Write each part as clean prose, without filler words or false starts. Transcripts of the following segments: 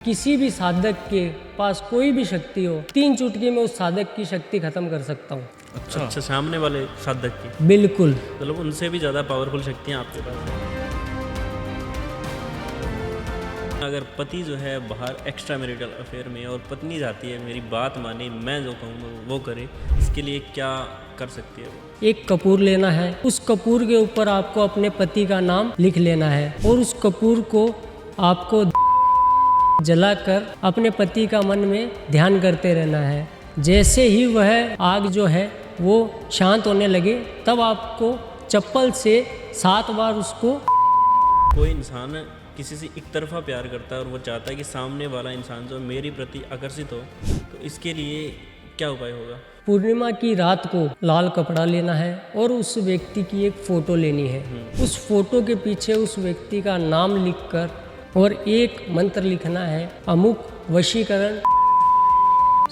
किसी भी साधक के पास कोई भी शक्ति हो, 3 चुटकी में उस साधक की शक्ति खत्म कर सकता हूँ। अच्छा, सामने वाले साधक की बिल्कुल। मतलब उनसे भी ज़्यादा पावरफुल शक्तियाँ आपके पास हैं। अगर पति जो है बाहर एक्स्ट्रा मैरिटल अफेयर में और पत्नी जाती है मेरी बात माने, मैं जो कहूँगा वो करे, इसके लिए क्या कर सकती है वो? एक कपूर लेना है, उस कपूर के ऊपर आपको अपने पति का नाम लिख लेना है और उस कपूर को आपको जलाकर अपने पति का मन में ध्यान करते रहना है। जैसे ही वह आग जो है वो शांत होने लगे तब आपको चप्पल से 7 बार उसको। कोई इंसान किसी से एक तरफा प्यार करता है और वो चाहता है कि सामने वाला इंसान जो मेरी प्रति आकर्षित हो, तो इसके लिए क्या उपाय होगा? पूर्णिमा की रात को लाल कपड़ा लेना है और उस व्यक्ति की एक फ़ोटो लेनी है। उस फोटो के पीछे उस व्यक्ति का नाम लिखकर और एक मंत्र लिखना है, अमुक वशीकरण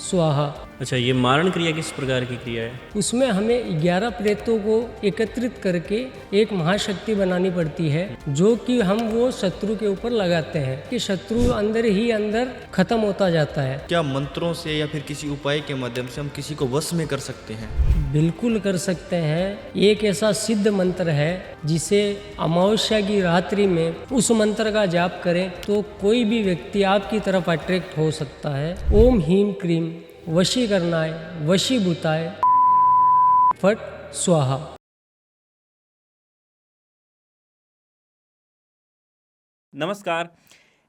स्वाहा। अच्छा, ये मारण क्रिया किस प्रकार की क्रिया है? उसमें हमें 11 प्रेतों को एकत्रित करके एक महाशक्ति बनानी पड़ती है, जो कि हम वो शत्रु के ऊपर लगाते हैं कि शत्रु अंदर ही अंदर खत्म होता जाता है। क्या मंत्रों से या फिर किसी उपाय के माध्यम से हम किसी को वश में कर सकते हैं? बिल्कुल कर सकते हैं। एक ऐसा सिद्ध मंत्र है जिसे अमावस्या की रात्रि में उस मंत्र का जाप करें तो कोई भी व्यक्ति आपकी तरफ अट्रैक्ट हो सकता है। ओम ह्रीम क्रीम वशीकरणाय वशीभूताय फट स्वाहा। नमस्कार।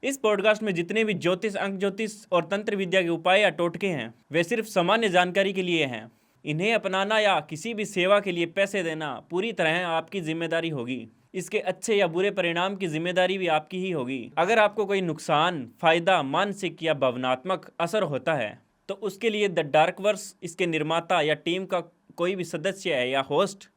इस पॉडकास्ट में जितने भी ज्योतिष, अंक ज्योतिष और तंत्र विद्या के उपाय या टोटके हैं वे सिर्फ सामान्य जानकारी के लिए हैं। इन्हें अपनाना या किसी भी सेवा के लिए पैसे देना पूरी तरह आपकी जिम्मेदारी होगी। इसके अच्छे या बुरे परिणाम की जिम्मेदारी भी आपकी ही होगी। अगर आपको कोई नुकसान, फायदा, मानसिक या भावनात्मक असर होता है तो उसके लिए द डार्क वर्स, इसके निर्माता या टीम का कोई भी सदस्य है या होस्ट,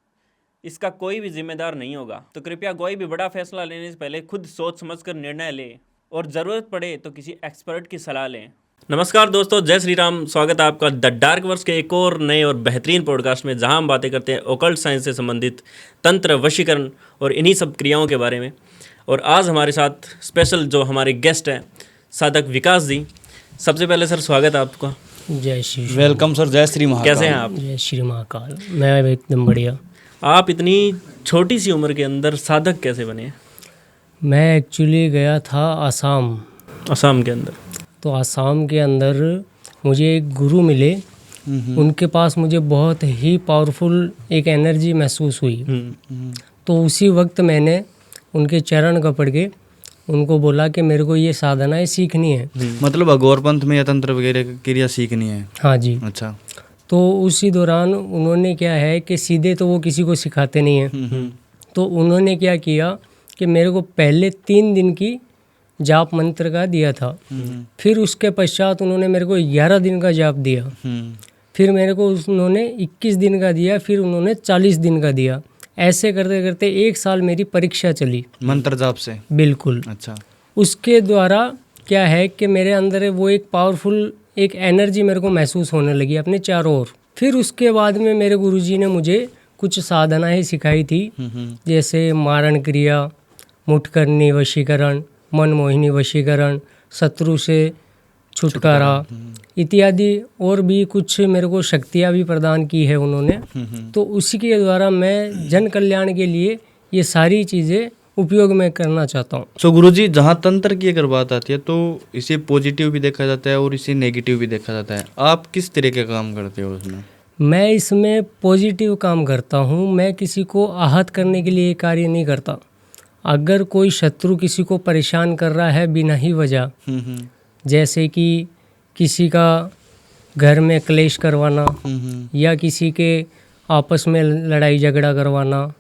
इसका कोई भी जिम्मेदार नहीं होगा। तो कृपया कोई भी बड़ा फैसला लेने से पहले खुद सोच समझकर निर्णय लें और ज़रूरत पड़े तो किसी एक्सपर्ट की सलाह लें। नमस्कार दोस्तों, जय श्री राम। स्वागत है आपका द डार्क वर्स के एक और नए और बेहतरीन पॉडकास्ट में, जहां हम बातें करते हैं ओकल्ट साइंस से संबंधित तंत्र, वशीकरण और इन्हीं सब क्रियाओं के बारे में। और आज हमारे साथ स्पेशल जो हमारे गेस्ट हैं, साधक विकास जी। सबसे पहले सर स्वागत है आपका। जय श्री वेलकम सर, जय श्री महाकाल। कैसे हैं आप? जय श्री महाकाल। मैं एकदम बढ़िया। आप इतनी छोटी सी उम्र के अंदर साधक कैसे बने? मैं एक्चुअली गया था असम के अंदर। तो आसाम के अंदर मुझे एक गुरु मिले। उनके पास मुझे बहुत ही पावरफुल एक एनर्जी महसूस हुई। तो उसी वक्त मैंने उनके चरण पकड़ के उनको बोला कि मेरे को ये साधनाएं सीखनी है। मतलब अघोरपंथ में या तंत्र वगैरह की क्रिया सीखनी है? हाँ जी। अच्छा। तो उसी दौरान उन्होंने क्या है कि सीधे तो वो किसी को सिखाते नहीं हैं। तो उन्होंने क्या किया कि मेरे को पहले 3 दिन की जाप मंत्र का दिया था। फिर उसके पश्चात उन्होंने मेरे को 11 दिन का जाप दिया। फिर मेरे को उन्होंने 21 दिन का दिया। फिर उन्होंने 40 दिन का दिया। ऐसे करते करते 1 साल मेरी परीक्षा चली मंत्र जाप से? बिल्कुल। अच्छा। उसके द्वारा क्या है कि मेरे अंदर वो एक पावरफुल एक एनर्जी मेरे को महसूस होने लगी अपने चारों ओर। फिर उसके बाद में मेरे गुरुजी ने मुझे कुछ साधनाएं सिखाई थी, जैसे मारण क्रिया, मुठकरणी वशीकरण, मनमोहिनी वशीकरण, शत्रु से छुटकारा इत्यादि, और भी कुछ मेरे को शक्तियाँ भी प्रदान की है उन्होंने। तो उसी के द्वारा मैं जन कल्याण के लिए ये सारी चीज़ें उपयोग में करना चाहता हूँ। सो गुरुजी, जहाँ तंत्र की अगर बात आती है तो इसे पॉजिटिव भी देखा जाता है और इसे नेगेटिव भी देखा जाता है। आप किस तरह के काम करते हो उसमें? मैं इसमें पॉजिटिव काम करता हूँ। मैं किसी को आहत करने के लिए कार्य नहीं करता। अगर कोई शत्रु किसी को परेशान कर रहा है बिना ही वजह, जैसे कि किसी का घर में क्लेश करवाना या किसी के आपस में लड़ाई झगड़ा करवाना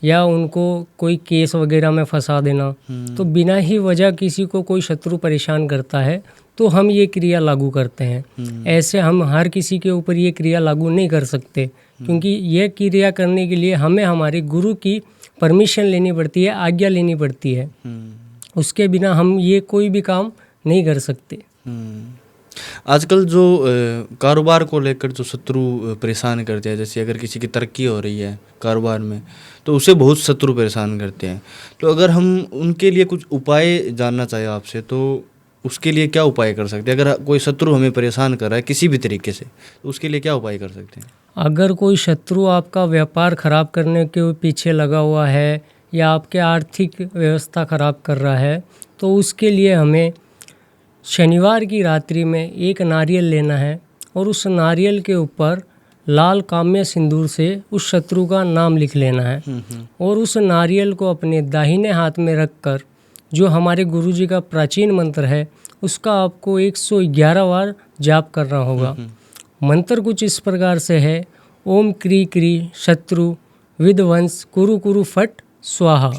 या उनको कोई केस वगैरह में फंसा देना, तो बिना ही वजह किसी को कोई शत्रु परेशान करता है तो हम ये क्रिया लागू करते हैं। ऐसे हम हर किसी के ऊपर ये क्रिया लागू नहीं कर सकते, क्योंकि ये क्रिया करने के लिए हमें हमारे गुरु की परमिशन लेनी पड़ती है, आज्ञा लेनी पड़ती है। उसके बिना हम ये कोई भी काम नहीं कर सकते। आजकल जो कारोबार को लेकर जो शत्रु परेशान करते हैं, जैसे अगर किसी की तरक्की हो रही है कारोबार में तो उसे बहुत शत्रु परेशान करते हैं। तो अगर हम उनके लिए कुछ उपाय जानना चाहें आपसे तो उसके लिए क्या उपाय कर सकते हैं? अगर कोई शत्रु हमें परेशान कर रहा है किसी भी तरीके से, तो उसके लिए क्या उपाय कर सकते हैं? अगर कोई शत्रु आपका व्यापार खराब करने के पीछे लगा हुआ है या आपके आर्थिक व्यवस्था खराब कर रहा है, तो उसके लिए हमें शनिवार की रात्रि में एक नारियल लेना है और उस नारियल के ऊपर लाल काम्य सिंदूर से उस शत्रु का नाम लिख लेना है और उस नारियल को अपने दाहिने हाथ में रखकर जो हमारे गुरुजी का प्राचीन मंत्र है उसका आपको 111 बार जाप करना होगा। मंत्र कुछ इस प्रकार से है, ओम क्री क्री शत्रु विध्वंस कुरु कुरु फट स्वाहा।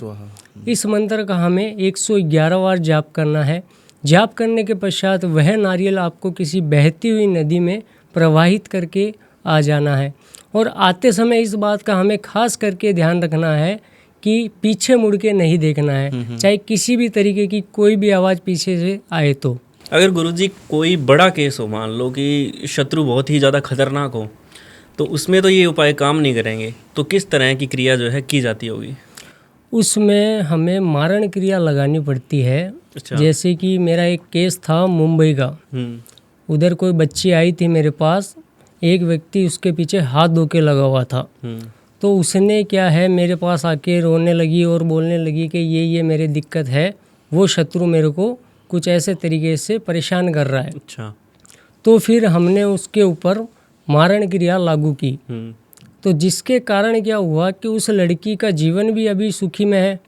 इस मंत्र का हमें 111 बार जाप करना है। जाप करने के पश्चात वह नारियल आपको किसी बहती हुई नदी में प्रवाहित करके आ जाना है और आते समय इस बात का हमें खास करके ध्यान रखना है कि पीछे मुड़ के नहीं देखना है, चाहे किसी भी तरीके की कोई भी आवाज़ पीछे से आए तो। अगर गुरुजी कोई बड़ा केस हो, मान लो कि शत्रु बहुत ही ज़्यादा खतरनाक हो, तो उसमें तो ये उपाय काम नहीं करेंगे, तो किस तरह की क्रिया जो है की जाती होगी? उसमें हमें मारण क्रिया लगानी पड़ती है। अच्छा। जैसे कि मेरा एक केस था मुंबई का, उधर कोई बच्ची आई थी मेरे पास, एक व्यक्ति उसके पीछे हाथ धो के लगा हुआ था। तो उसने क्या है मेरे पास आके रोने लगी और बोलने लगी कि ये मेरी दिक्कत है, वो शत्रु मेरे को कुछ ऐसे तरीके से परेशान कर रहा है। अच्छा। तो फिर हमने उसके ऊपर मारण क्रिया लागू की। तो जिसके कारण क्या हुआ कि उस लड़की का जीवन भी अभी सुखी में है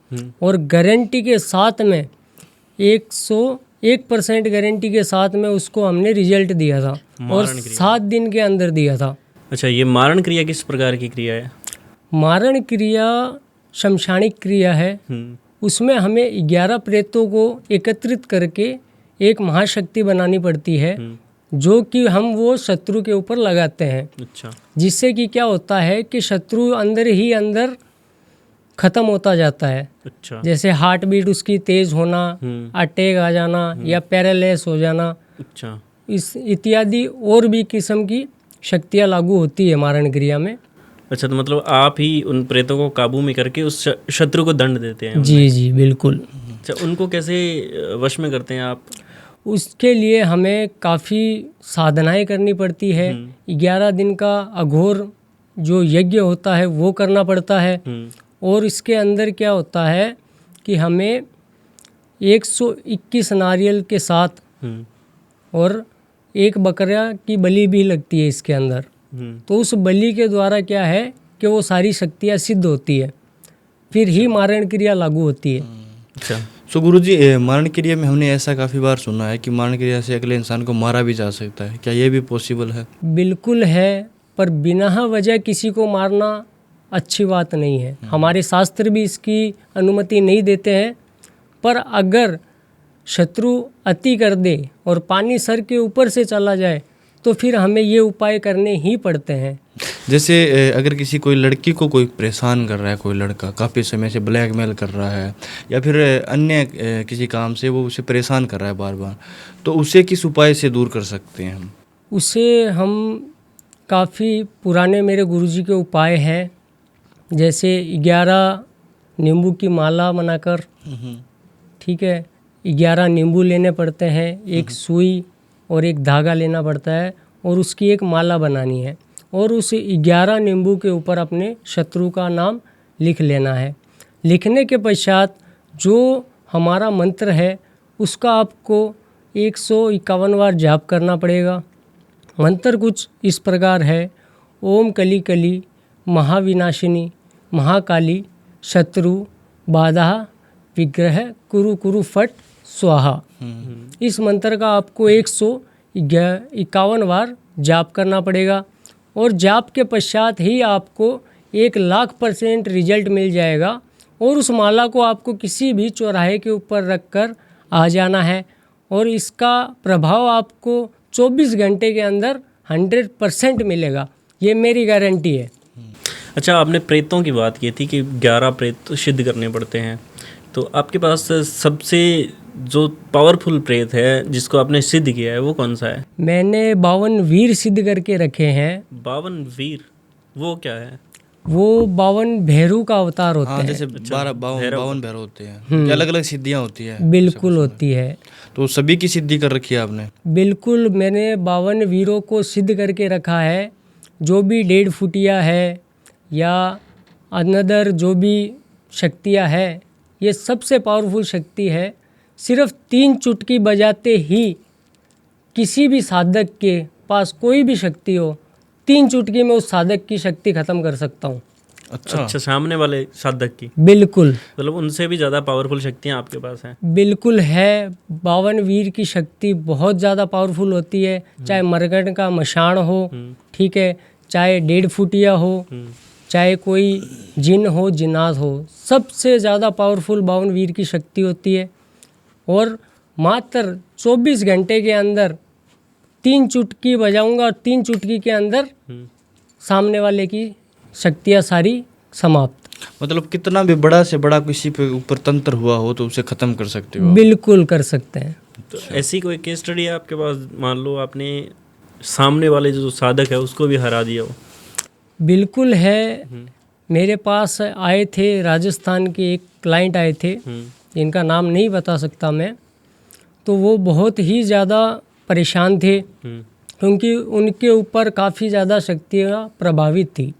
और गारंटी के साथ में 101% गारंटी के साथ में उसको हमने रिजल्ट दिया था और 7 दिन के अंदर दिया था। अच्छा, ये मारण क्रिया किस प्रकार की क्रिया है? मारण क्रिया शमशानिक क्रिया है। उसमें हमें 11 प्रेतों को एकत्रित करके एक महाशक्ति बनानी पड़ती है जो कि हम वो शत्रु के ऊपर लगाते हैं। अच्छा। जिससे कि क्या होता है कि शत्रु अंदर ही अंदर खत्म होता जाता है। अच्छा। जैसे हार्ट बीट उसकी तेज होना, अटैक आ जाना या पैरालाइज हो जाना, अच्छा, इस इत्यादि और भी किस्म की शक्तियाँ लागू होती है मारण क्रिया में। अच्छा, तो मतलब आप ही उन प्रेतों को काबू में करके उस शत्रु को दंड देते हैं? जी जी बिल्कुल। अच्छा, उनको कैसे वश में करते हैं आप? उसके लिए हमें काफ़ी साधनाएं करनी पड़ती है। 11 दिन का अघोर जो यज्ञ होता है वो करना पड़ता है और इसके अंदर क्या होता है कि हमें 121 नारियल के साथ और एक बकरा की बलि भी लगती है इसके अंदर। तो उस बलि के द्वारा क्या है कि वो सारी शक्तियाँ सिद्ध होती है, फिर ही मारण क्रिया लागू होती है। अच्छा। सो गुरुजी, मारण क्रिया में हमने ऐसा काफ़ी बार सुना है कि मारण क्रिया से अगले इंसान को मारा भी जा सकता है, क्या ये भी पॉसिबल है? बिल्कुल है, पर बिना वजह किसी को मारना अच्छी बात नहीं है। हमारे शास्त्र भी इसकी अनुमति नहीं देते हैं। पर अगर शत्रु अति कर दे और पानी सर के ऊपर से चला जाए तो फिर हमें ये उपाय करने ही पड़ते हैं। जैसे अगर किसी कोई लड़की को कोई परेशान कर रहा है, कोई लड़का काफ़ी समय से ब्लैकमेल कर रहा है या फिर अन्य किसी काम से वो उसे परेशान कर रहा है बार बार, तो उसे किस उपाय से दूर कर सकते हैं हम? उसे हम काफ़ी पुराने मेरे गुरुजी के उपाय हैं, जैसे 11 नींबू की माला बनाकर, ठीक है, 11 नींबू लेने पड़ते हैं, एक सुई और एक धागा लेना पड़ता है और उसकी एक माला बनानी है और उस 11 नींबू के ऊपर अपने शत्रु का नाम लिख लेना है। लिखने के पश्चात जो हमारा मंत्र है उसका आपको 151 बार जाप करना पड़ेगा। मंत्र कुछ इस प्रकार है, ओम कली कली महाविनाशिनी महाकाली शत्रु बाधा विग्रह कुरु कुरु फट स्वाहा। इस मंत्र का आपको 151 बार जाप करना पड़ेगा और जाप के पश्चात ही आपको 1,00,000% रिजल्ट मिल जाएगा और उस माला को आपको किसी भी चौराहे के ऊपर रखकर आ जाना है और इसका प्रभाव आपको 24 घंटे के अंदर 100% मिलेगा, ये मेरी गारंटी है। अच्छा, आपने प्रेतों की बात की थी कि 11 प्रेत सिद्ध करने पड़ते हैं, तो आपके पास सबसे जो पावरफुल प्रेत है जिसको आपने सिद्ध किया है वो कौन सा है? मैंने 52 वीर सिद्ध करके रखे हैं। 52 वीर, वो क्या है? वो 52 भैरू का अवतार होते हैं। जैसे 52 भैरव होते हैं, अलग अलग सिद्धियाँ होती है। बिल्कुल होती है। तो सभी की सिद्धि कर रखी है आपने? बिल्कुल, मैंने 52 वीरों को सिद्ध करके रखा है। जो भी 1.5 फुटिया है या अनदर जो भी शक्तियाँ है, ये सबसे पावरफुल शक्ति है। सिर्फ 3 चुटकी बजाते ही किसी भी साधक के पास कोई भी शक्ति हो, 3 चुटकी में उस साधक की शक्ति खत्म कर सकता हूँ। अच्छा, सामने वाले साधक की? बिल्कुल, मतलब उनसे भी ज़्यादा पावरफुल शक्तियाँ आपके पास हैं? बिल्कुल है। 52 वीर की शक्ति बहुत ज़्यादा पावरफुल होती है। चाहे मरगढ़ का मशाण हो, ठीक है, चाहे 1.5 फुटिया हो, चाहे कोई जिन हो, जिन्नात हो, सबसे ज़्यादा पावरफुल 52 वीर की शक्ति होती है। और मात्र 24 घंटे के अंदर 3 चुटकी बजाऊंगा और 3 चुटकी के अंदर सामने वाले की शक्तियाँ सारी समाप्त। मतलब कितना भी बड़ा से बड़ा किसी पे ऊपर तंत्र हुआ हो तो उसे खत्म कर सकते हो? बिल्कुल कर सकते हैं। तो ऐसी कोई केस स्टडी है आपके पास, मान लो आपने सामने वाले जो साधक है उसको भी हरा दिया हो? बिल्कुल है। मेरे पास आए थे, राजस्थान के एक क्लाइंट आए थे, जिनका नाम नहीं बता सकता मैं। तो वो बहुत ही ज़्यादा परेशान थे क्योंकि उनके ऊपर काफ़ी ज़्यादा शक्तियाँ प्रभावित थी,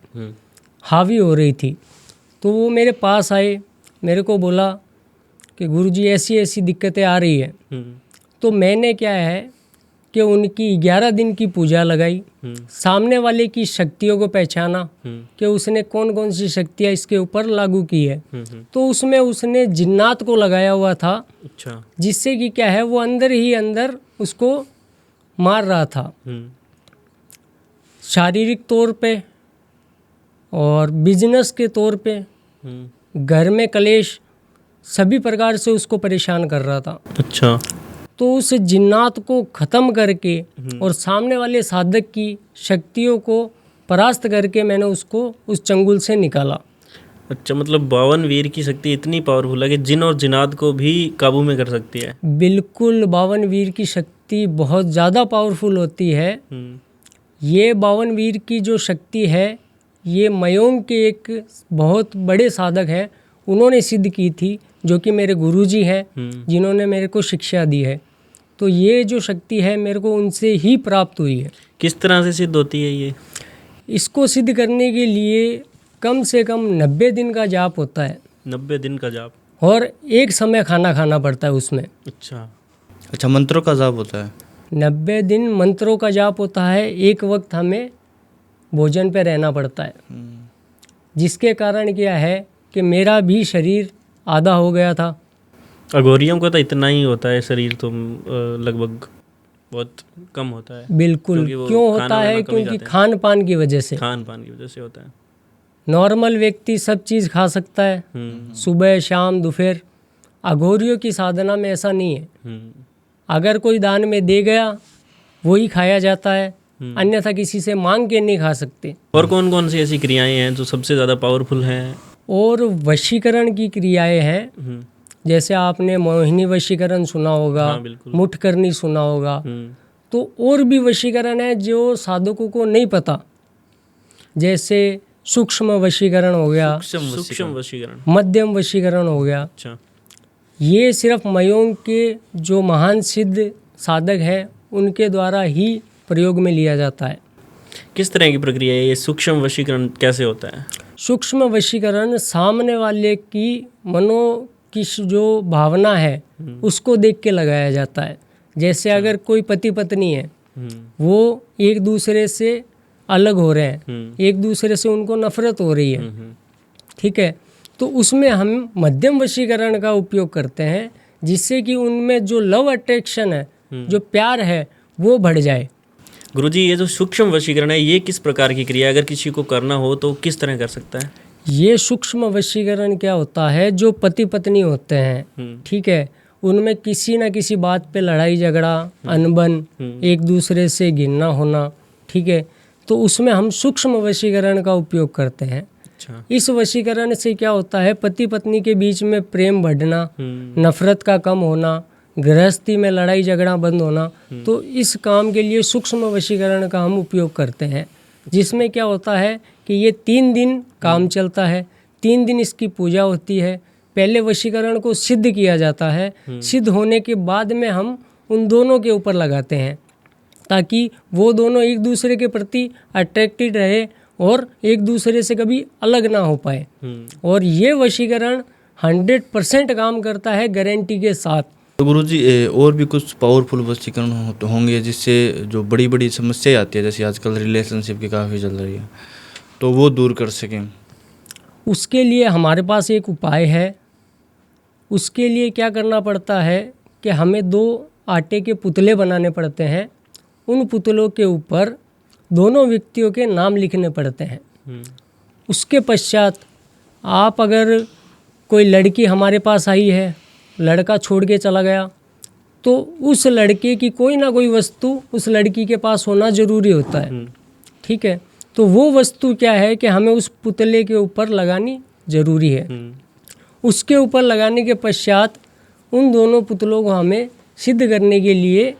हावी हो रही थी। तो वो मेरे पास आए, मेरे को बोला कि गुरुजी ऐसी ऐसी दिक्कतें आ रही है। तो मैंने क्या है कि उनकी 11 दिन की पूजा लगाई, सामने वाले की शक्तियों को पहचाना कि उसने कौन कौन सी शक्तियाँ इसके ऊपर लागू की है। तो उसमें उसने जिन्नात को लगाया हुआ था। अच्छा। जिससे कि क्या है, वो अंदर ही अंदर उसको मार रहा था, शारीरिक तौर पे और बिजनेस के तौर पे, घर में कलेश, सभी प्रकार से उसको परेशान कर रहा था। अच्छा। तो उस जिन्नात को ख़त्म करके और सामने वाले साधक की शक्तियों को परास्त करके मैंने उसको उस चंगुल से निकाला। अच्छा, मतलब 52 वीर की शक्ति इतनी पावरफुल है कि जिन और जिनात को भी काबू में कर सकती है? बिल्कुल, 52 वीर की शक्ति बहुत ज़्यादा पावरफुल होती है। ये 52 वीर की जो शक्ति है, ये मयोंग के एक बहुत बड़े साधक हैं, उन्होंने सिद्ध की थी, जो कि मेरे गुरुजी हैं, जिन्होंने मेरे को शिक्षा दी है। तो ये जो शक्ति है मेरे को उनसे ही प्राप्त हुई है। किस तरह से सिद्ध होती है ये? इसको सिद्ध करने के लिए कम से कम 90 दिन का जाप होता है। 90 दिन का जाप? और एक समय खाना खाना पड़ता है उसमें। अच्छा, मंत्रों का जाप होता है? 90 दिन मंत्रों का जाप होता है। एक वक्त हमें भोजन पे रहना पड़ता है, जिसके कारण क्या है कि मेरा भी शरीर आधा हो गया था। अघोरियों का तो इतना ही होता है शरीर, तो लगभग बहुत कम होता है। बिल्कुल, क्यों होता है? क्योंकि खान पान की वजह से। खान पान की वजह से होता है। नॉर्मल व्यक्ति सब चीज़ खा सकता है, सुबह शाम दोपहर। अघोरियों की साधना में ऐसा नहीं है। अगर कोई दान में दे गया वही खाया जाता है, अन्यथा किसी से मांग के नहीं खा सकते। और कौन कौन सी ऐसी क्रियाएं हैं जो सबसे ज़्यादा पावरफुल हैं? और वशीकरण की क्रियाएं हैं, जैसे आपने मोहिनी वशीकरण सुना होगा, मुठकरनी सुना होगा। तो और भी वशीकरण है जो साधकों को नहीं पता, जैसे सूक्ष्म वशीकरण हो गया, सूक्ष्म वशीकरण, मध्यम वशीकरण हो गया। अच्छा। ये सिर्फ मयोंग के जो महान सिद्ध साधक हैं उनके द्वारा ही प्रयोग में लिया जाता है। किस तरह की प्रक्रिया है ये? सूक्ष्म वशीकरण कैसे होता है? सूक्ष्म वशीकरण सामने वाले की मनो की जो भावना है उसको देख के लगाया जाता है। जैसे अगर कोई पति पत्नी है, वो एक दूसरे से अलग हो रहे हैं, एक दूसरे से उनको नफरत हो रही है, ठीक है, तो उसमें हम मध्यम वशीकरण का उपयोग करते हैं, जिससे कि उनमें जो लव अट्रैक्शन है, जो प्यार है, वो बढ़ जाए। गुरुजी, ये जो सूक्ष्म वशीकरण है ये किस प्रकार की क्रिया, अगर किसी को करना हो तो किस तरह कर सकता है? ये सूक्ष्म वशीकरण क्या होता है, जो पति पत्नी होते हैं, ठीक है, उनमें किसी न किसी बात पे लड़ाई झगड़ा, अनबन, एक दूसरे से घिरना होना, ठीक है, तो उसमें हम सूक्ष्म वशीकरण का उपयोग करते हैं। अच्छा। इस वशीकरण से क्या होता है, पति पत्नी के बीच में प्रेम बढ़ना, नफरत का कम होना, गृहस्थी में लड़ाई झगड़ा बंद होना। तो इस काम के लिए सूक्ष्म वशीकरण का हम उपयोग करते हैं, जिसमें क्या होता है कि ये 3 दिन काम चलता है। 3 दिन इसकी पूजा होती है। पहले वशीकरण को सिद्ध किया जाता है, सिद्ध होने के बाद में हम उन दोनों के ऊपर लगाते हैं ताकि वो दोनों एक दूसरे के प्रति अट्रैक्टेड रहे और एक दूसरे से कभी अलग ना हो पाए। और ये वशीकरण 100% काम करता है गारंटी के साथ। तो गुरुजी और भी कुछ पावरफुल वशीकरण होंगे जिससे जो बड़ी बड़ी समस्याएं आती है, जैसे आजकल रिलेशनशिप की काफ़ी चल रही है, तो वो दूर कर सकें? उसके लिए हमारे पास एक उपाय है। उसके लिए क्या करना पड़ता है कि हमें 2 आटे के पुतले बनाने पड़ते हैं। उन पुतलों के ऊपर दोनों व्यक्तियों के नाम लिखने पड़ते हैं। उसके पश्चात आप अगर कोई लड़की हमारे पास आई है, लड़का छोड़ के चला गया, तो उस लड़के की कोई ना कोई वस्तु उस लड़की के पास होना ज़रूरी होता है। ठीक है, तो वो वस्तु क्या है कि हमें उस पुतले के ऊपर लगानी ज़रूरी है। उसके ऊपर लगाने के पश्चात उन दोनों पुतलों को हमें सिद्ध करने के लिए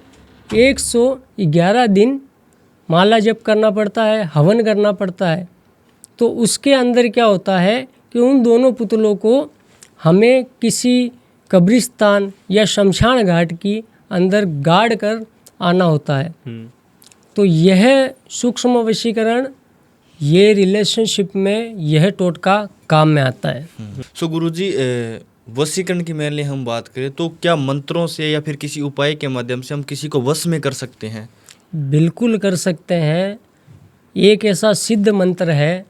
111 दिन माला जप करना पड़ता है, हवन करना पड़ता है। तो उसके अंदर क्या होता है कि उन दोनों पुतलों को हमें किसी कब्रिस्तान या शमशान घाट की अंदर गाड़ कर आना होता है। तो यह सूक्ष्म वशीकरण, ये रिलेशनशिप में यह टोटका काम में आता है। सो गुरुजी, वशीकरण की मेनली हम बात करें तो क्या मंत्रों से या फिर किसी उपाय के माध्यम से हम किसी को वश में कर सकते हैं? बिल्कुल कर सकते हैं। एक ऐसा सिद्ध मंत्र है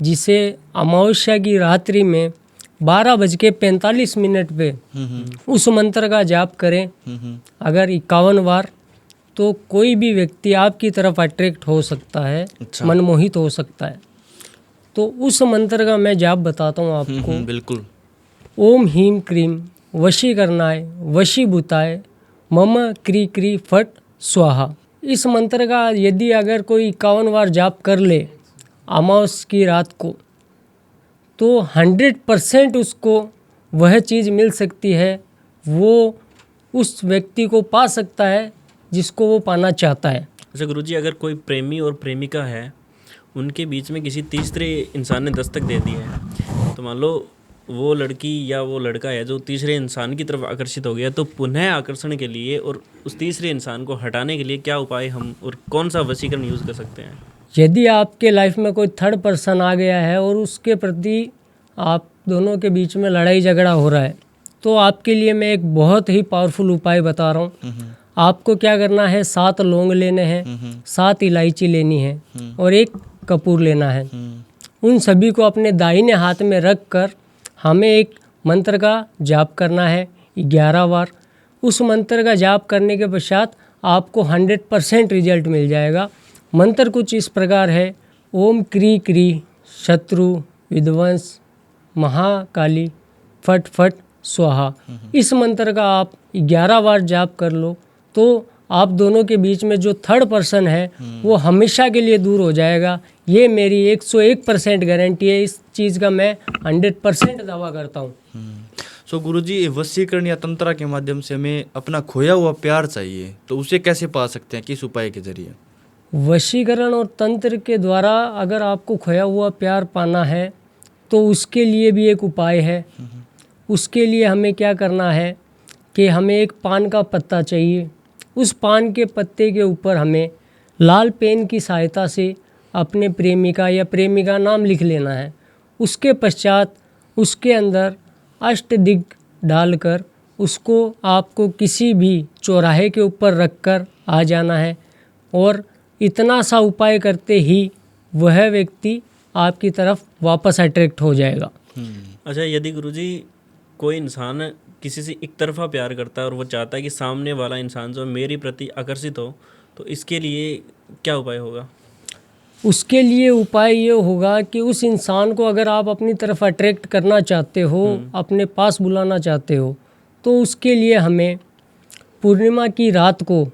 जिसे अमावस्या की रात्रि में 12:45 पे उस मंत्र का जाप करें अगर 51 बार, तो कोई भी व्यक्ति आपकी तरफ अट्रैक्ट हो सकता है। अच्छा। मनमोहित हो सकता है। तो उस मंत्र का मैं जाप बताता हूँ आपको। बिल्कुल। ओम ह्रीं क्रीं वशीकरणाय वशीभूताय मम क्री क्री फट स्वाहा। इस मंत्र का यदि अगर कोई 51 बार जाप कर ले अमावस्या की रात को, तो 100% उसको वह चीज़ मिल सकती है। वो उस व्यक्ति को पा सकता है जिसको वो पाना चाहता है। अच्छा गुरुजी, अगर कोई प्रेमी और प्रेमिका है, उनके बीच में किसी तीसरे इंसान ने दस्तक दे दी है, तो मान लो वो लड़की या वो लड़का है जो तीसरे इंसान की तरफ आकर्षित हो गया, तो पुनः आकर्षण के लिए और उस तीसरे इंसान को हटाने के लिए क्या उपाय हम और कौन सा वशीकरण यूज़ कर सकते हैं? यदि आपके लाइफ में कोई थर्ड पर्सन आ गया है और उसके प्रति आप दोनों के बीच में लड़ाई झगड़ा हो रहा है, तो आपके लिए मैं एक बहुत ही पावरफुल उपाय बता रहा हूँ। आपको क्या करना है, 7 लौंग लेने हैं, 7 इलायची लेनी है और 1 कपूर लेना है। उन सभी को अपने दाहिने हाथ में रख कर हमें एक मंत्र का जाप करना है 11 बार। उस मंत्र का जाप करने के पश्चात आपको 100% रिजल्ट मिल जाएगा। मंत्र कुछ इस प्रकार है। ओम क्री क्री शत्रु विध्वंस महाकाली फट फट स्वाहा। इस मंत्र का आप 11 बार जाप कर लो तो आप दोनों के बीच में जो थर्ड पर्सन है वो हमेशा के लिए दूर हो जाएगा। ये मेरी 101% गारंटी है। इस चीज़ का मैं 100% दावा करता हूँ। सो गुरुजी, वशीकरण या तंत्र के माध्यम से हमें अपना खोया हुआ प्यार चाहिए, तो उसे कैसे पा सकते हैं, किस उपाय के जरिए? वशीकरण और तंत्र के द्वारा अगर आपको खोया हुआ प्यार पाना है तो उसके लिए भी एक उपाय है। उसके लिए हमें क्या करना है कि हमें एक पान का पत्ता चाहिए। उस पान के पत्ते के ऊपर हमें लाल पेन की सहायता से अपने प्रेमिका या प्रेमिका नाम लिख लेना है। उसके पश्चात उसके अंदर अष्टदिग्ग डालकर उसको आपको किसी भी चौराहे के ऊपर रखकर आ जाना है और इतना सा उपाय करते ही वह व्यक्ति आपकी तरफ वापस अट्रैक्ट हो जाएगा। अच्छा, यदि गुरुजी कोई इंसान किसी से एक तरफा प्यार करता है और वो चाहता है कि सामने वाला इंसान जो मेरी प्रति आकर्षित हो, तो इसके लिए क्या उपाय होगा? उसके लिए उपाय ये होगा कि उस इंसान को अगर आप अपनी तरफ अट्रैक्ट करना चाहते हो, अपने पास बुलाना चाहते हो, तो उसके लिए हमें पूर्णिमा की रात को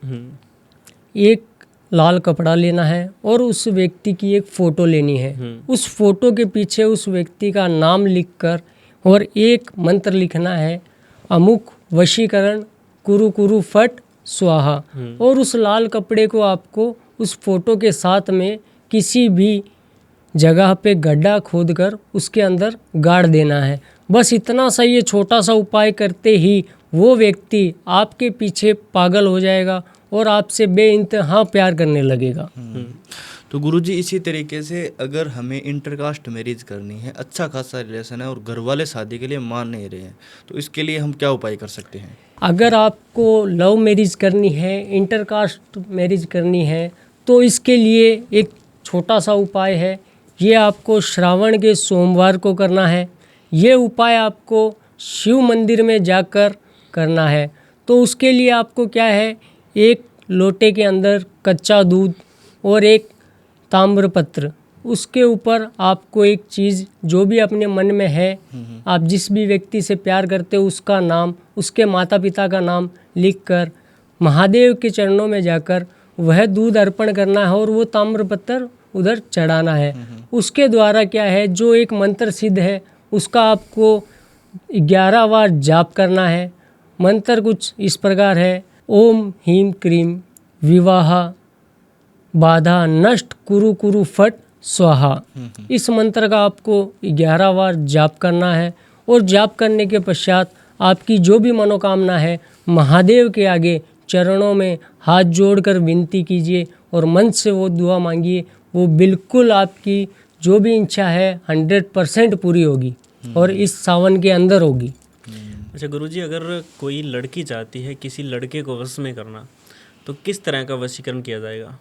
एक लाल कपड़ा लेना है और उस व्यक्ति की एक फ़ोटो लेनी है। उस फोटो के पीछे उस व्यक्ति का नाम लिखकर और एक मंत्र लिखना है, अमुक वशीकरण कुरु कुरु फट स्वाहा। और उस लाल कपड़े को आपको उस फोटो के साथ में किसी भी जगह पे गड्ढा खोदकर उसके अंदर गाड़ देना है। बस इतना सा, ये छोटा सा उपाय करते ही वो व्यक्ति आपके पीछे पागल हो जाएगा और आपसे बेइंतहा प्यार करने लगेगा। तो गुरुजी इसी तरीके से अगर हमें इंटरकास्ट मैरिज करनी है, अच्छा खासा रिलेशन है और घर वाले शादी के लिए मान नहीं रहे हैं, तो इसके लिए हम क्या उपाय कर सकते हैं? अगर आपको लव मैरिज करनी है, इंटरकास्ट मैरिज करनी है, तो इसके लिए एक छोटा सा उपाय है। ये आपको श्रावण के सोमवार को करना है। ये उपाय आपको शिव मंदिर में जाकर करना है। तो उसके लिए आपको क्या है, एक लोटे के अंदर कच्चा दूध और एक ताम्रपत्र, उसके ऊपर आपको एक चीज़ जो भी अपने मन में है, आप जिस भी व्यक्ति से प्यार करते हो उसका नाम, उसके माता पिता का नाम लिखकर महादेव के चरणों में जाकर वह दूध अर्पण करना है और वो ताम्रपत्र उधर चढ़ाना है। उसके द्वारा क्या है, जो एक मंत्र सिद्ध है उसका आपको 11 बार जाप करना है। मंत्र कुछ इस प्रकार है, ओम ह्रीं क्रीं विवाह बाधा नष्ट कुरु कुरु फट स्वाहा। इस मंत्र का आपको 11 बार जाप करना है और जाप करने के पश्चात आपकी जो भी मनोकामना है महादेव के आगे चरणों में हाथ जोड़कर विनती कीजिए और मन से वो दुआ मांगिए। वो बिल्कुल आपकी जो भी इच्छा है 100% पूरी होगी और इस सावन के अंदर होगी। अच्छा गुरुजी, अगर कोई लड़की चाहती है किसी लड़के को वश में करना, तो किस तरह का वशीकरण किया जाएगा?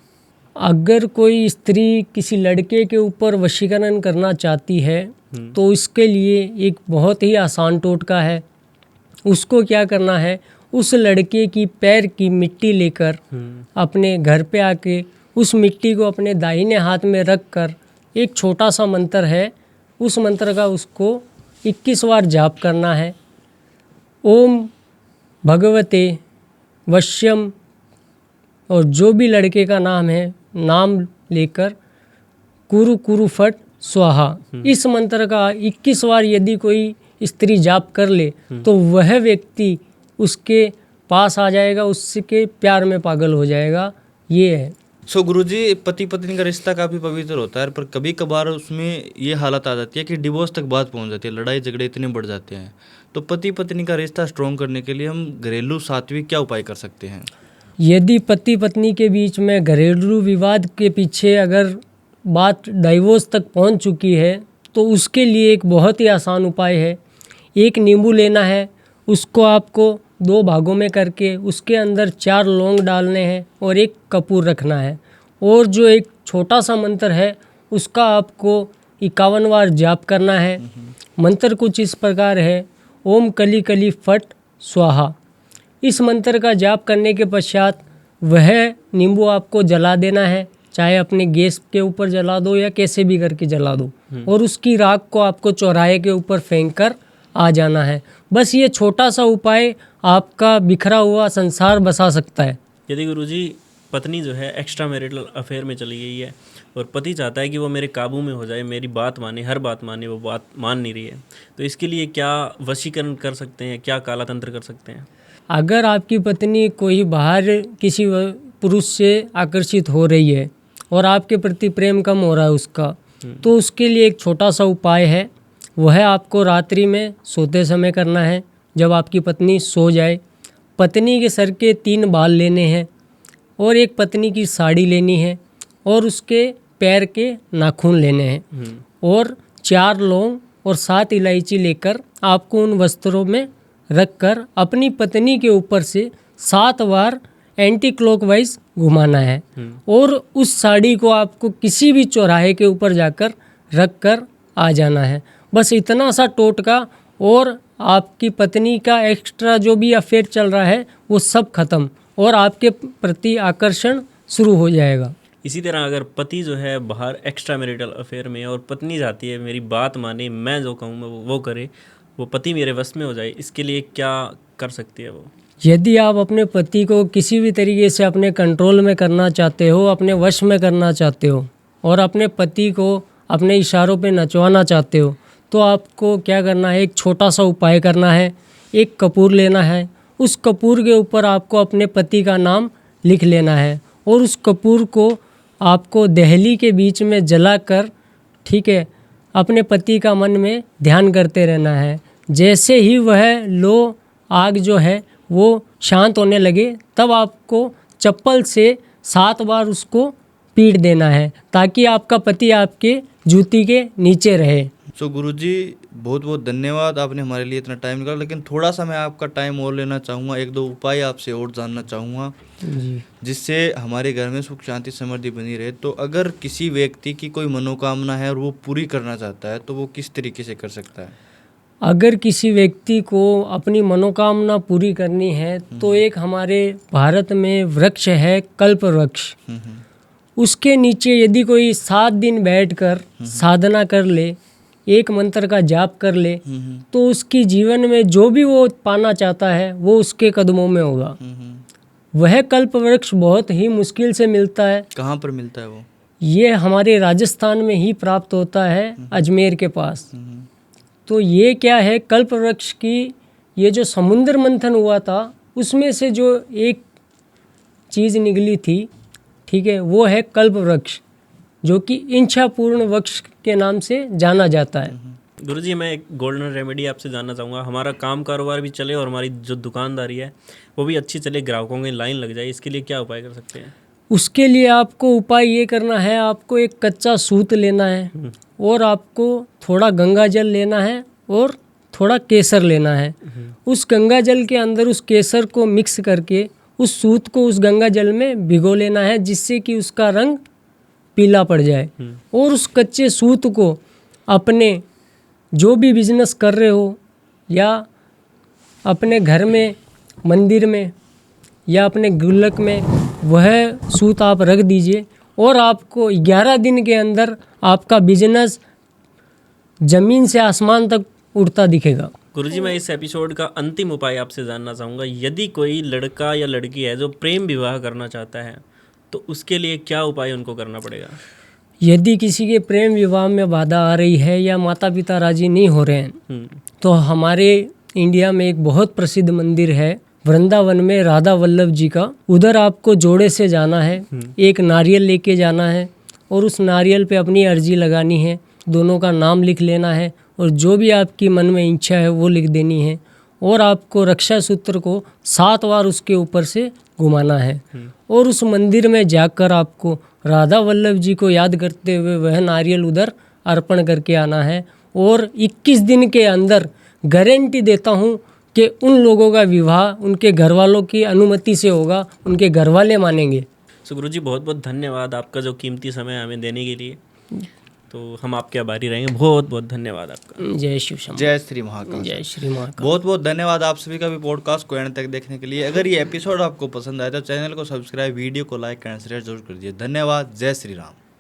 अगर कोई स्त्री किसी लड़के के ऊपर वशीकरण करना चाहती है तो इसके लिए एक बहुत ही आसान टोटका है। उसको क्या करना है, उस लड़के की पैर की मिट्टी लेकर अपने घर पे आके उस मिट्टी को अपने दाहिने हाथ में रख कर एक छोटा सा मंत्र है, उस मंत्र का उसको 21 बार जाप करना है। ओम भगवते वश्यम, और जो भी लड़के का नाम है नाम लेकर कुरु कुरु फट स्वाहा, इस मंत्र का 21 बार यदि कोई स्त्री जाप कर ले तो वह व्यक्ति उसके पास आ जाएगा, उसके प्यार में पागल हो जाएगा। ये है। सो गुरुजी, पति पत्नी का रिश्ता काफ़ी पवित्र होता है, पर कभी कभार उसमें ये हालत आ जाती है कि डिवोर्स तक बात पहुंच जाती है, लड़ाई झगड़े इतने बढ़ जाते हैं। तो पति पत्नी का रिश्ता स्ट्रॉन्ग करने के लिए हम घरेलू सात्विक क्या उपाय कर सकते हैं? यदि पति पत्नी के बीच में घरेलू विवाद के पीछे अगर बात डाइवोर्स तक पहुंच चुकी है तो उसके लिए एक बहुत ही आसान उपाय है। एक नींबू लेना है, उसको आपको 2 भागों में करके उसके अंदर 4 लौंग डालने हैं और एक कपूर रखना है। और जो एक छोटा सा मंत्र है उसका आपको 51 बार जाप करना है। मंत्र कुछ इस प्रकार है, ओम कली कली फट स्वाहा। इस मंत्र का जाप करने के पश्चात वह नींबू आपको जला देना है, चाहे अपने गैस के ऊपर जला दो या कैसे भी करके जला दो, और उसकी राख को आपको चौराहे के ऊपर फेंक कर आ जाना है। बस ये छोटा सा उपाय आपका बिखरा हुआ संसार बसा सकता है। यदि गुरुजी पत्नी जो है एक्स्ट्रा मैरिटल अफेयर में चली गई है और पति चाहता है कि वो मेरे काबू में हो जाए, मेरी बात माने, हर बात माने, वो बात मान नहीं रही है, तो इसके लिए क्या वशीकरण कर सकते हैं, क्या काला तंत्र कर सकते हैं? अगर आपकी पत्नी कोई बाहर किसी पुरुष से आकर्षित हो रही है और आपके प्रति प्रेम कम हो रहा है उसका, तो उसके लिए एक छोटा सा उपाय है। वह आपको रात्रि में सोते समय करना है। जब आपकी पत्नी सो जाए, पत्नी के सर के 3 बाल लेने हैं और एक पत्नी की साड़ी लेनी है और उसके पैर के नाखून लेने हैं और 4 लौंग और 7 इलायची लेकर आपको उन वस्त्रों में रखकर अपनी पत्नी के ऊपर से 7 बार एंटी क्लॉकवाइज घुमाना है और उस साड़ी को आपको किसी भी चौराहे के ऊपर जाकर रख कर आ जाना है। बस इतना सा टोटका और आपकी पत्नी का एक्स्ट्रा जो भी अफेयर चल रहा है वो सब खत्म और आपके प्रति आकर्षण शुरू हो जाएगा। इसी तरह अगर पति जो है बाहर एक्स्ट्रा मैरिटल अफेयर में और पत्नी चाहती है मेरी बात माने, मैं जो कहूँ वो करे, वो पति मेरे वश में हो जाए, इसके लिए क्या कर सकती है वो? यदि आप अपने पति को किसी भी तरीके से अपने कंट्रोल में करना चाहते हो, अपने वश में करना चाहते हो और अपने पति को अपने इशारों पे नचवाना चाहते हो, तो आपको क्या करना है, एक छोटा सा उपाय करना है। एक कपूर लेना है, उस कपूर के ऊपर आपको अपने पति का नाम लिख लेना है और उस कपूर को आपको दहली के बीच में जलाकर, ठीक है, अपने पति का मन में ध्यान करते रहना है। जैसे ही वह लो आग जो है वो शांत होने लगे तब आपको चप्पल से 7 बार उसको पीट देना है ताकि आपका पति आपके जूती के नीचे रहे। सो गुरुजी बहुत बहुत धन्यवाद, आपने हमारे लिए इतना टाइम निकाला। लेकिन थोड़ा सा मैं आपका टाइम और लेना चाहूँगा, 1-2 उपाय आपसे और जानना चाहूँगा जी। जिससे हमारे घर में सुख शांति समृद्धि बनी रहे। तो अगर किसी व्यक्ति की कोई मनोकामना है और वो पूरी करना चाहता है तो वो किस तरीके से कर सकता है? अगर किसी व्यक्ति को अपनी मनोकामना पूरी करनी है तो एक हमारे भारत में वृक्ष है कल्प वृक्ष, उसके नीचे यदि कोई 7 दिन बैठकर साधना कर ले, एक मंत्र का जाप कर ले तो उसकी जीवन में जो भी वो पाना चाहता है वो उसके कदमों में होगा। वह कल्प वृक्ष बहुत ही मुश्किल से मिलता है। कहाँ पर मिलता है वो? ये हमारे राजस्थान में ही प्राप्त होता है, अजमेर के पास। तो ये क्या है, कल्प वृक्ष की ये जो समुद्र मंथन हुआ था उसमें से जो एक चीज़ निकली थी, ठीक है, वो है कल्प वृक्ष जो कि इच्छापूर्ण वृक्ष के नाम से जाना जाता है। गुरुजी मैं एक गोल्डन रेमेडी आपसे जानना चाहूँगा, हमारा काम कारोबार भी चले और हमारी जो दुकानदारी है वो भी अच्छी चले, ग्राहकों की लाइन लग जाए, इसके लिए क्या उपाय कर सकते हैं? उसके लिए आपको उपाय ये करना है, आपको एक कच्चा सूत लेना है और आपको थोड़ा गंगा जल लेना है और थोड़ा केसर लेना है। उस गंगा जल के अंदर उस केसर को मिक्स करके उस सूत को उस गंगा जल में भिगो लेना है जिससे कि उसका रंग पीला पड़ जाए। और उस कच्चे सूत को अपने जो भी बिजनेस कर रहे हो या अपने घर में, मंदिर में या अपने गुल्लक में, वह सूत आप रख दीजिए और आपको 11 दिन के अंदर आपका बिजनेस ज़मीन से आसमान तक उड़ता दिखेगा। गुरुजी मैं इस एपिसोड का अंतिम उपाय आपसे जानना चाहूँगा, यदि कोई लड़का या लड़की है जो प्रेम विवाह करना चाहता है तो उसके लिए क्या उपाय उनको करना पड़ेगा? यदि किसी के प्रेम विवाह में बाधा आ रही है या माता पिता राजी नहीं हो रहे हैं तो हमारे इंडिया में एक बहुत प्रसिद्ध मंदिर है वृंदावन में राधा वल्लभ जी का। उधर आपको जोड़े से जाना है, एक नारियल लेके जाना है और उस नारियल पे अपनी अर्जी लगानी है, दोनों का नाम लिख लेना है और जो भी आपकी मन में इच्छा है वो लिख देनी है और आपको रक्षा सूत्र को 7 बार उसके ऊपर से घुमाना है और उस मंदिर में जाकर आपको राधा वल्लभ जी को याद करते हुए वह नारियल उधर अर्पण करके आना है। और 21 दिन के अंदर गारंटी देता हूँ कि उन लोगों का विवाह उनके घर वालों की अनुमति से होगा, उनके घर वाले मानेंगे। सो गुरुजी बहुत बहुत धन्यवाद आपका जो कीमती समय हमें देने के लिए, तो हम आपके आभारी रहेंगे। बहुत बहुत धन्यवाद आपका। जय शिव शंकर। जय श्री महाकाल। जय श्री महाकाल। बहुत बहुत धन्यवाद आप सभी का भी पॉडकास्ट को एंड तक देखने के लिए। अगर ये एपिसोड आपको पसंद आया तो चैनल को सब्सक्राइब, वीडियो को लाइक एंड शेयर जरूर कर दिए। धन्यवाद। जय श्री राम।